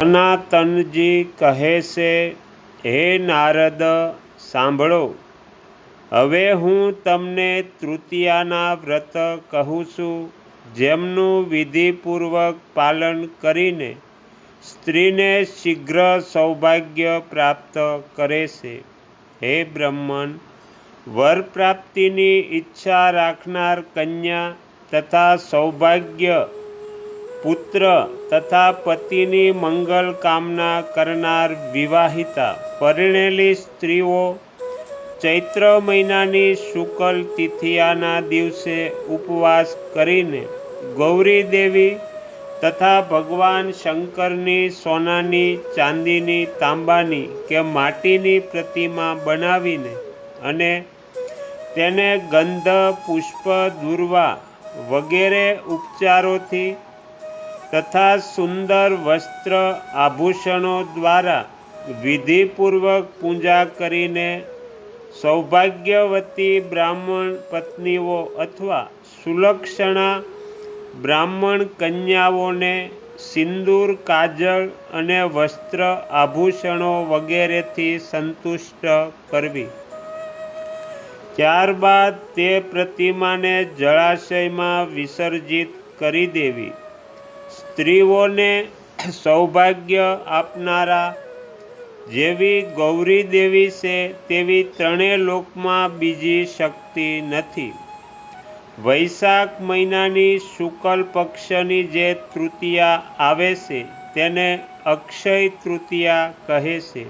સનાતનજી કહે છે, હે નારદ સાંભળો, હવે હું તમને તૃતીયાના વ્રત કહું છું, જેમનું વિધિપૂર્વક પાલન કરીને સ્ત્રીને શીઘ્ર સૌભાગ્ય પ્રાપ્ત કરે છે. હે બ્રહ્મન, વર પ્રાપ્તિની ઈચ્છા રાખનાર કન્યા તથા સૌભાગ્ય પુત્ર તથા પતિની મંગલ કામના કરનાર વિવાહિતા પરિણેલી સ્ત્રીઓ ચૈત્ર મહિનાની શુક્લ તિથિયાના દિવસે ઉપવાસ કરીને ગૌરી દેવી તથા ભગવાન શંકરની સોનાની, ચાંદીની, તાંબાની કે માટીની પ્રતિમા બનાવીને અને તેને ગંધ, પુષ્પ, દુર્વા વગેરે ઉપચારોથી તથા સુંદર વસ્ત્ર આભૂષણો દ્વારા વિધિપૂર્વક પૂજા કરીને સૌભાગ્યવતી બ્રાહ્મણ પત્નીઓ અથવા સુલક્ષણા બ્રાહ્મણ કન્યાઓને સિંદૂર, કાજળ અને વસ્ત્ર આભૂષણો વગેરેથી સંતુષ્ટ કરવી. ત્યારબાદ તે પ્રતિમાને જળાશયમાં વિસર્જિત કરી દેવી. સ્ત્રીઓને સૌભાગ્ય આપનારા જેવી ગૌરી દેવી છે તેવી ત્રણેય લોકમાં બીજી શક્તિ નથી. વૈશાખ મહિનાની શુક્લ પક્ષની જે તૃતીયા આવે છે તેને અક્ષય તૃતીયા કહે છે.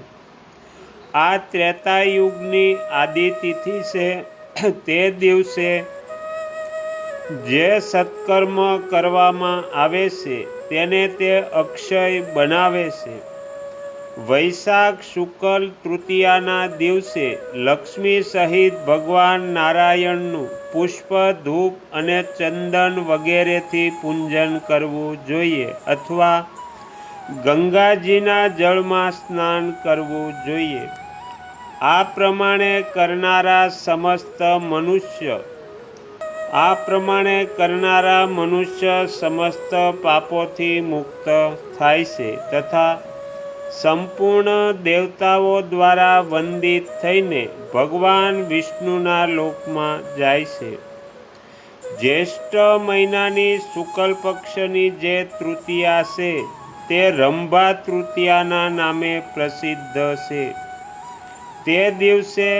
આ ત્રેતાયુગની આદિતિથિ છે. તે દિવસે જે સત્કર્મ કરવામાં આવે છે તેને તે અક્ષય બનાવે છે. વૈશાખ શુક્લ તૃતીયાના દિવસે લક્ષ્મી સહિત ભગવાન નારાયણનું પુષ્પ, ધૂપ અને ચંદન વગેરેથી પૂજન કરવું જોઈએ અથવા ગંગાજીના જળમાં સ્નાન કરવું જોઈએ. આ પ્રમાણે કરનારા મનુષ્ય સમસ્ત પાપોથી મુક્ત થાય છે તથા સંપૂર્ણ દેવતાઓ દ્વારા વંદિત થઈને ભગવાન વિષ્ણુના લોકમાં જાય છે. જ્યેષ્ઠ મહિનાની શુક્લ પક્ષની જે તૃતીયા છે તે રંભા તૃતીયાના નામે પ્રસિદ્ધ છે. તે દિવસે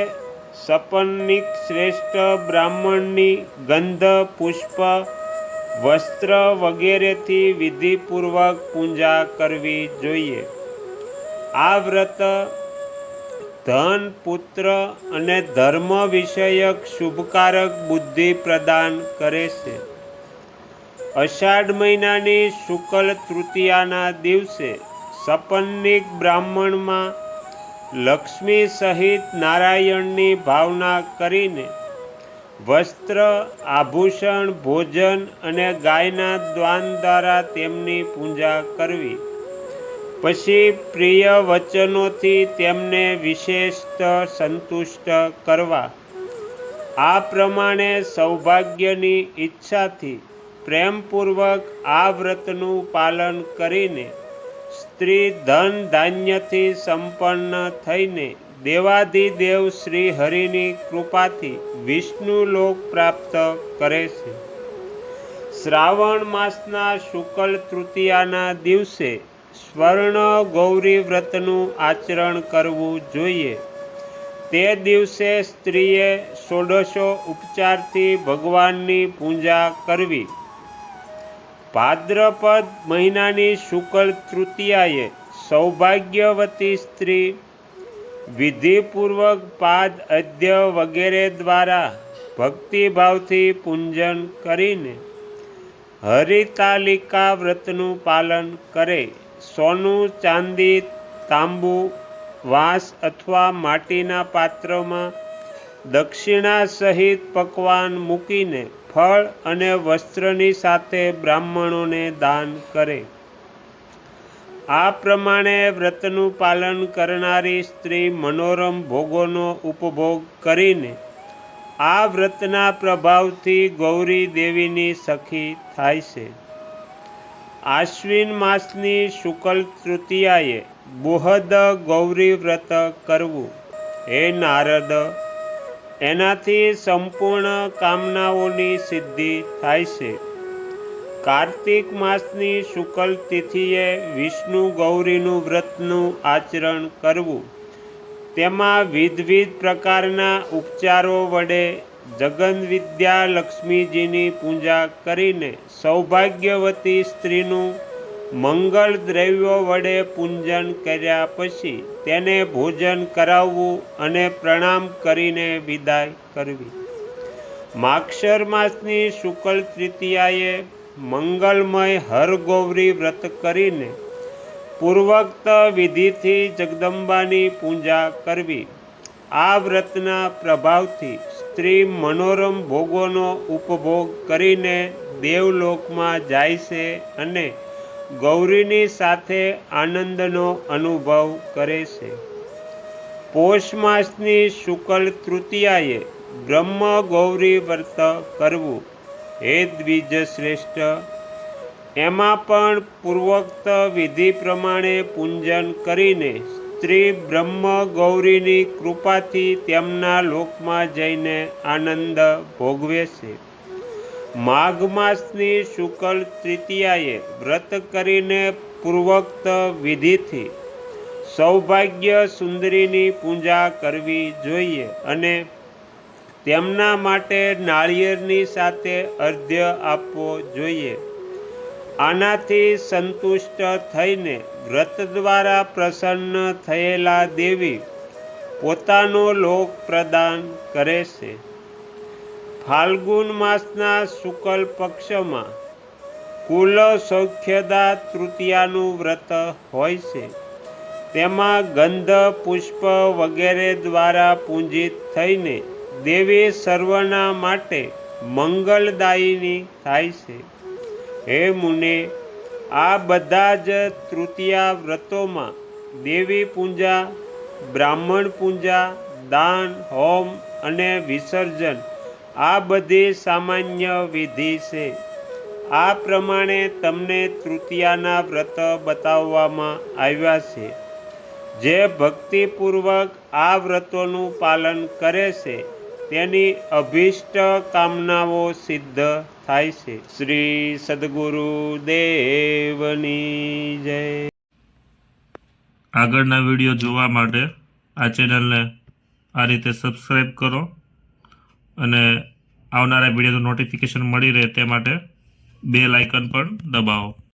સપન્નિક શ્રેષ્ઠ બ્રાહ્મણની ગંધ, પુષ્પ, વસ્ત્ર વગેરેથી વિધિપૂર્વક પૂજા કરવી જોઈએ. આ વ્રત ધન, પુત્ર અને ધર્મ વિષયક શુભકારક બુદ્ધિ પ્રદાન કરે છે. અષાઢ મહિનાની શુક્લ તૃતીયાના દિવસે સપન્નિક બ્રાહ્મણમાં લક્ષ્મી સહિત નારાયણની ભાવના કરીને વસ્ત્ર, આભૂષણ, ભોજન અને ગાયના દ્વાન દ્વારા તેમની પૂજા કરવી. પછી પ્રિય વચનોથી તેમને વિશેષ સંતુષ્ટ કરવા. આ પ્રમાણે સૌભાગ્યની ઈચ્છાથી પ્રેમપૂર્વક આ વ્રતનું પાલન કરીને સ્ત્રી ધન ધાન્યથી સંપન્ન થઈને દેવાધિદેવ શ્રી હરિની કૃપાથી વિષ્ણુ લોક પ્રાપ્ત કરે છે. શ્રાવણ માસના શુક્લ તૃતીયાના દિવસે સ્વર્ણ ગૌરી વ્રતનું આચરણ કરવું જોઈએ. તે દિવસે સ્ત્રીએ ષોડશો ઉપચારથી ભગવાનની પૂજા કરવી. ભાદ્રપદ મહિનાની શુક્લ તૃતીયાએ સૌભાગ્યવતી સ્ત્રી વિધિપૂર્વક પાદ, અધ્ય વગેરે દ્વારા ભક્તિભાવથી પૂજન કરીને હરિતાલિકા વ્રતનું પાલન કરે. સોનું, ચાંદી, તાંબુ, વાંસ અથવા માટીના પાત્રમાં દક્ષિણા સહિત પકવાન મૂકીને ફળ અને વસ્ત્રની સાથે બ્રાહ્મણોને દાન કરે. આ પ્રમાણે વ્રતનું પાલન કરનારી સ્ત્રી મનોરમ ભોગોનો ઉપભોગ કરીને આ વ્રતના પ્રભાવથી ગૌરી દેવીની સખી થાય છે. આશ્વિન માસની શુક્લ તૃતીયાએ બૃહદ ગૌરી વ્રત કરવું. હે નારદ, એનાથી સંપૂર્ણ કામનાઓની સિદ્ધિ થાય છે. કાર્તિક માસની શુક્લ તિથિએ વિષ્ણુ ગૌરીનું વ્રતનું આચરણ કરવું. તેમાં વિવિધ પ્રકારના ઉપચારો વડે જગન વિદ્યા લક્ષ્મીજીની પૂજા કરીને સૌભાગ્યવતી સ્ત્રીનું મંગળ દ્રવ્યો વડે પૂજન કર્યા પછી તેને ભોજન કરાવવું અને પ્રણામ કરીને વિદાય કરવી. માક્ષર માસની શુક્લ તૃતીયાએ મંગલમય હરગૌરી વ્રત કરીને પૂર્વોક્ત વિધિથી જગદંબાની પૂજા કરવી. આ વ્રતના પ્રભાવથી સ્ત્રી મનોરમ ભોગોનો ઉપભોગ કરીને દેવલોકમાં જાય છે અને ગૌરીની સાથે આનંદનો અનુભવ કરે છે. પોષ માસની શુક્લ તૃતીયાએ બ્રહ્મ ગૌરી વ્રત કરવું. હે દ્વિજ શ્રેષ્ઠ, એમાં પણ પૂર્વોક્ત વિધિ પ્રમાણે પૂજન કરીને સ્ત્રી બ્રહ્મ ગૌરીની કૃપાથી તેમના લોકમાં જઈને આનંદ ભોગવે છે. માઘ માસની શુક્લ તૃતીયાએ વ્રત કરીને પૂર્વોક્ત વિધિથી સૌભાગ્ય સુંદરીની પૂજા કરવી જોઈએ અને તેમના માટે નાળિયેરની સાથે અર્ધ્ય આપવો જોઈએ. આનાથી સંતુષ્ટ થઈને વ્રત દ્વારા પ્રસન્ન થયેલા દેવી પોતાનો લોક પ્રદાન કરે છે. ફાલ્ગુન માસના શુક્લ પક્ષમાં કુલ સૌખ્યદા તૃતીયાનું વ્રત હોય છે. તેમાં ગંધ પુષ્પ વગેરે દ્વારા પૂજિત થઈને દેવી સર્વના માટે મંગલદાયિની થાય છે. હે મુને, આ બધા જ તૃતીયા વ્રતોમાં દેવી પૂજા, બ્રાહ્મણ પૂજા, દાન, હોમ અને વિસર્જન આ બધી સામાન્ય વિધિ છે. આ પ્રમાણે તમને તૃતીયાના વ્રત બતાવવામાં આવ્યા છે. જે ભક્તિપૂર્વક આ વ્રતોનું પાલન કરે છે તેની અભીષ્ટ કામનાઓ સિદ્ધ થાય છે. શ્રી સદગુરુ દેવની જય. આગળના વિડીયો જોવા માટે આ ચેનલને આ રીતે સબસ્ક્રાઈબ કરો અને આવનારા વિડીયોનું નોટિફિકેશન મળી રહે તે માટે બેલ આઇકન પણ દબાવો.